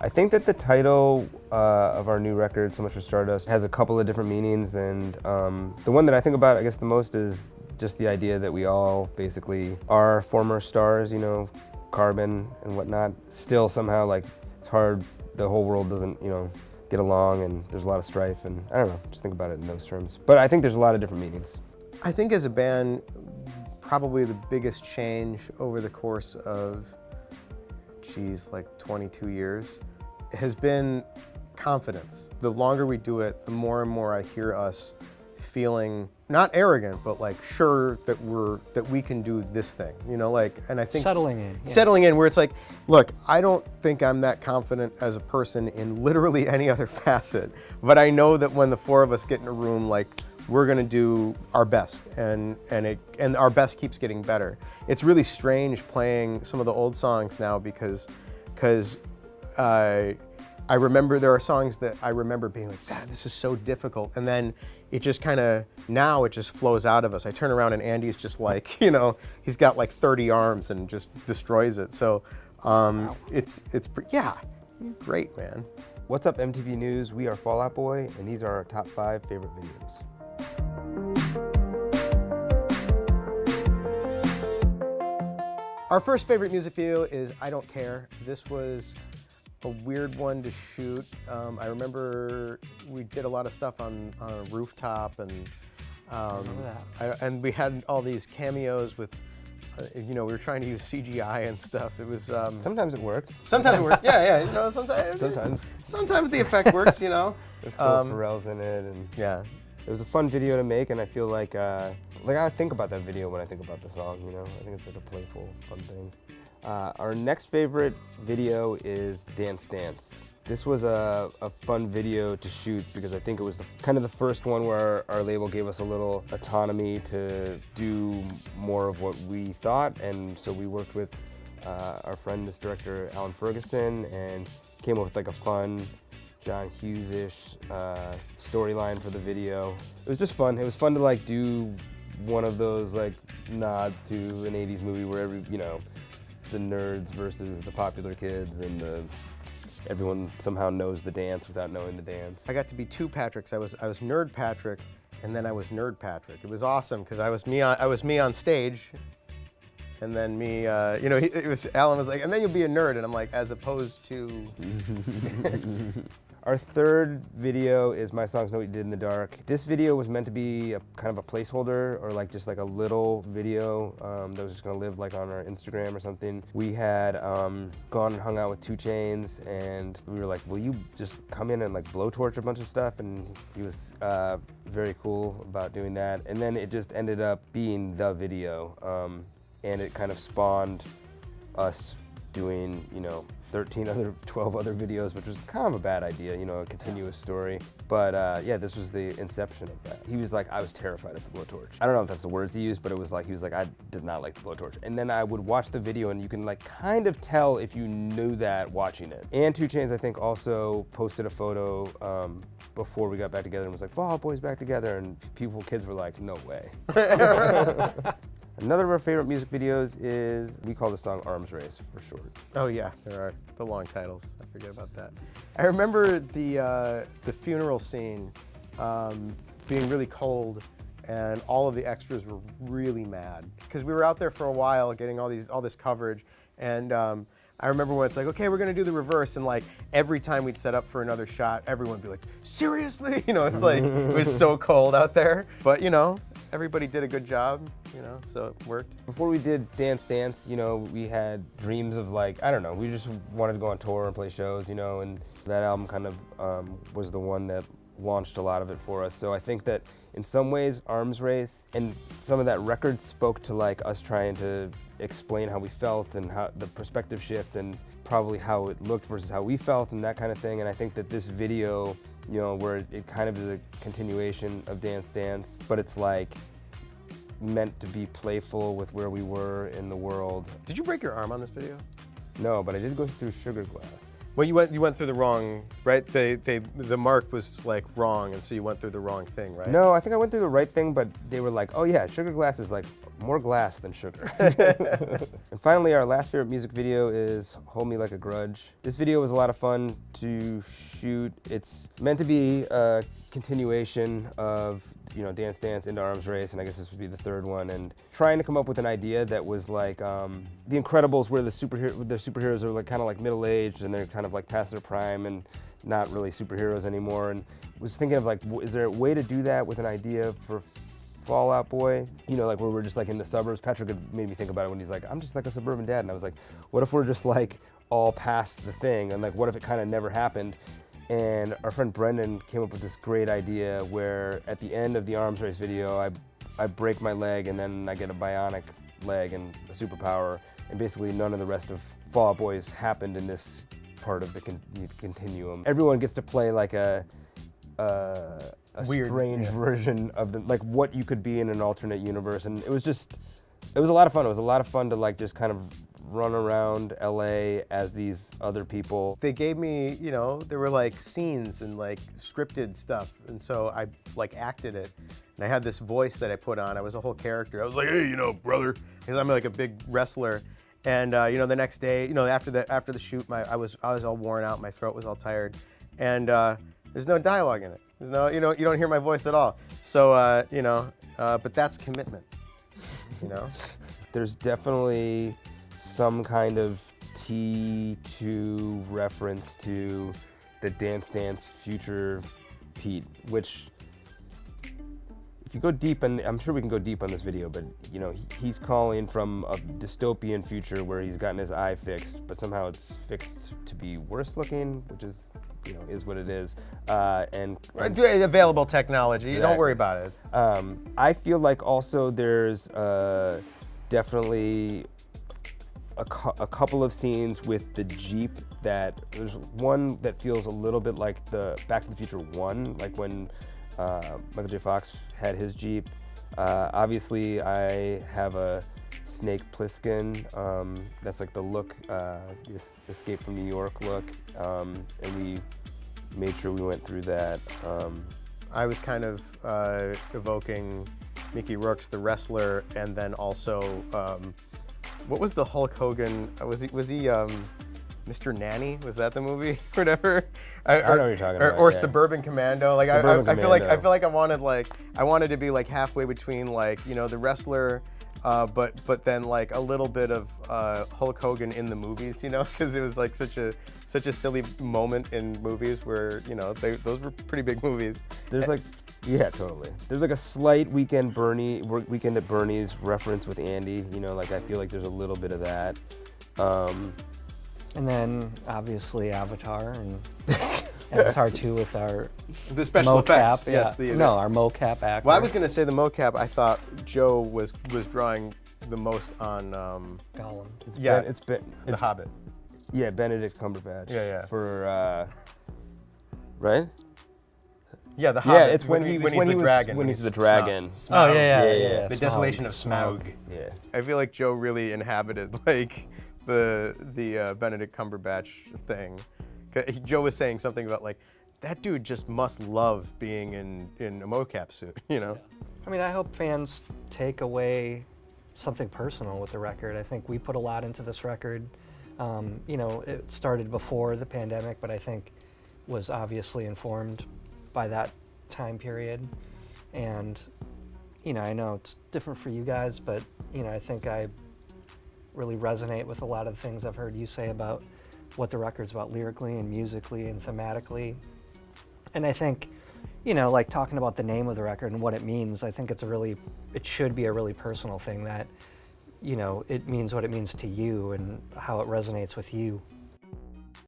I think that the title of our new record, So Much for Stardust, has a couple of different meanings, and the one that I think about, I guess, the most is just the idea that we all basically are former stars, you know, Carbon and whatnot. Still somehow, like, it's hard, the whole world doesn't, you know, get along, and there's a lot of strife, and I don't know, just think about it in those terms. But I think there's a lot of different meanings. I think as a band, probably the biggest change over the course of, geez, like 22 years, has been confidence. The longer we do it, the more and more I hear us feeling not arrogant, but like sure that we can do this thing, you know, like, and I think settling in, yeah. Settling in, where it's like, look, I don't think I'm that confident as a person in literally any other facet, but I know that when the four of us get in a room, like, we're gonna do our best, and our best keeps getting better. It's really strange playing some of the old songs now because I remember there are songs that I remember being like, this is so difficult, and then it just kind of, now it just flows out of us. I turn around and Andy's just like, you know, he's got like 30 arms and just destroys it. So wow. Yeah, great, man. What's up, MTV News? We are Fall Out Boy, and these are our top 5 favorite videos. Our first favorite music video is I Don't Care. This was a weird one to shoot. I remember we did a lot of stuff on a rooftop, and and we had all these cameos with, you know, we were trying to use CGI and stuff. It was sometimes it worked. Sometimes it worked. Yeah, you know, sometimes the effect works, you know. There's cool Pharrell's in it, and yeah, it was a fun video to make, and I feel like I think about that video when I think about the song, you know. I think it's like a playful, fun thing. Our next favorite video is Dance Dance. This was a fun video to shoot because I think it was kind of the first one where our label gave us a little autonomy to do more of what we thought, and so we worked with our friend, this director, Alan Ferguson, and came up with like a fun John Hughes-ish storyline for the video. It was just fun. It was fun to like do one of those like nods to an 80s movie where you know, the nerds versus the popular kids, and everyone somehow knows the dance without knowing the dance. I got to be two Patricks. I was Nerd Patrick, and then I was Nerd Patrick. It was awesome because I was me on stage, and then me, you know, Alan was like, and then you'll be a nerd, and I'm like, as opposed to. Our third video is My Songs Know What You Did in the Dark. This video was meant to be kind of a placeholder, or like just like a little video that was just gonna live like on our Instagram or something. We had gone and hung out with 2 Chainz, and we were like, will you just come in and like blowtorch a bunch of stuff? And he was very cool about doing that. And then it just ended up being the video, and it kind of spawned us doing, you know, 12 other videos, which was kind of a bad idea, you know, a continuous story. But yeah, this was the inception of that. He was like, I was terrified of the blowtorch. I don't know if that's the words he used, but it was like, he was like, I did not like the blowtorch. And then I would watch the video, and you can like kind of tell if you knew that watching it. And 2 Chainz, I think, also posted a photo before we got back together and was like, Fall Out Boy's back together, and kids were like, no way. Another of our favorite music videos is, we call the song Arms Race for short. Oh yeah, there are the long titles. I forget about that. I remember the funeral scene being really cold, and all of the extras were really mad because we were out there for a while getting all this coverage, and I remember when it's like, okay, we're gonna do the reverse, and like every time we'd set up for another shot, everyone would be like, seriously? You know, it's like, it was so cold out there. But you know, everybody did a good job, you know, so it worked. Before we did Dance Dance, you know, we had dreams of like, I don't know, we just wanted to go on tour and play shows, you know, and that album kind of was the one that launched a lot of it for us. So I think that in some ways, Arms Race and some of that record spoke to like us trying to explain how we felt and how the perspective shift and probably how it looked versus how we felt and that kind of thing. And I think that this video, you know, where it kind of is a continuation of Dance Dance, but it's like meant to be playful with where we were in the world. Did you break your arm on this video? No, but I did go through sugar glass. Well, you went through the wrong, right? The mark was like wrong, and so you went through the wrong thing, right? No, I think I went through the right thing, but they were like, oh yeah, sugar glass is like more glass than sugar. And finally, our last favorite music video is Hold Me Like a Grudge. This video was a lot of fun to shoot. It's meant to be a continuation of, you know, Dance Dance Into Arms Race, and I guess this would be the third one, and trying to come up with an idea that was like The Incredibles, where the superheroes are like kind of like middle-aged and they're kind of like past their prime and not really superheroes anymore, and was thinking of like, is there a way to do that with an idea for Fall Out Boy? You know, like where we're just like in the suburbs. Patrick had made me think about it when he's like, I'm just like a suburban dad, and I was like, what if we're just like all past the thing, and like what if it kind of never happened? And our friend Brendan came up with this great idea where at the end of the arms race video, I break my leg and then I get a bionic leg and a superpower, and basically none of the rest of Fall Out Boys happened in this part of the continuum. Everyone gets to play like a Weird, strange version of like what you could be in an alternate universe, and it was a lot of fun. It was a lot of fun to like just kind of run around LA as these other people. They gave me, you know, there were like scenes and like scripted stuff, and so I like acted it, and I had this voice that I put on. I was a whole character. I was like, hey, you know, brother, because I'm like a big wrestler. And you know, the next day, you know, after the shoot, I was all worn out. My throat was all tired, and there's no dialogue in it. There's no, you don't hear my voice at all. So you know, but that's commitment. You know, there's definitely some kind of T2 reference to the Dance Dance Future Pete, which if you go deep, and I'm sure we can go deep on this video, but you know, he's calling from a dystopian future where he's gotten his eye fixed, but somehow it's fixed to be worse looking, which is, you know, is what it is. And available technology. Exactly. Don't worry about it. I feel like also there's definitely a couple of scenes with the Jeep that, there's one that feels a little bit like the Back to the Future 1, like when Michael J. Fox had his Jeep. Obviously, I have a Snake Plissken. That's like the look, this Escape from New York look, and we made sure we went through that. I was kind of evoking Mickey Rourke's The Wrestler, and then also, what was the Hulk Hogan? Was he Mr. Nanny? Was that the movie? Whatever. I know what you're talking about. Or yeah. Suburban Commando. Like I feel like I wanted to be like halfway between like, you know, The Wrestler, but then like a little bit of Hulk Hogan in the movies, you know, because it was like such a silly moment in movies where, you know, those were pretty big movies. There's like, yeah, totally. There's like a slight Weekend at Bernie's reference with Andy. You know, like I feel like there's a little bit of that. And then obviously Avatar and Avatar 2 with the special effects. Yeah. Yes, our mocap actor. Well, I was going to say the mocap. I thought Joe was drawing the most on Gollum. The Hobbit. Yeah, Benedict Cumberbatch. Yeah. For right? Yeah, the Hobbit. Yeah, it's when he's the dragon. When he's the dragon. Oh yeah. The desolation of Smaug. Yeah. I feel like Joe really inhabited like the Benedict Cumberbatch thing. Joe was saying something about like, that dude just must love being in a mocap suit, you know? I mean, I hope fans take away something personal with the record. I think we put a lot into this record. You know, it started before the pandemic, but I think was obviously informed by that time period. And, you know, I know it's different for you guys, but, you know, I think I really resonate with a lot of the things I've heard you say about what the record's about lyrically and musically and thematically. And I think, you know, like talking about the name of the record and what it means, I think it should be a really personal thing that, you know, it means what it means to you and how it resonates with you.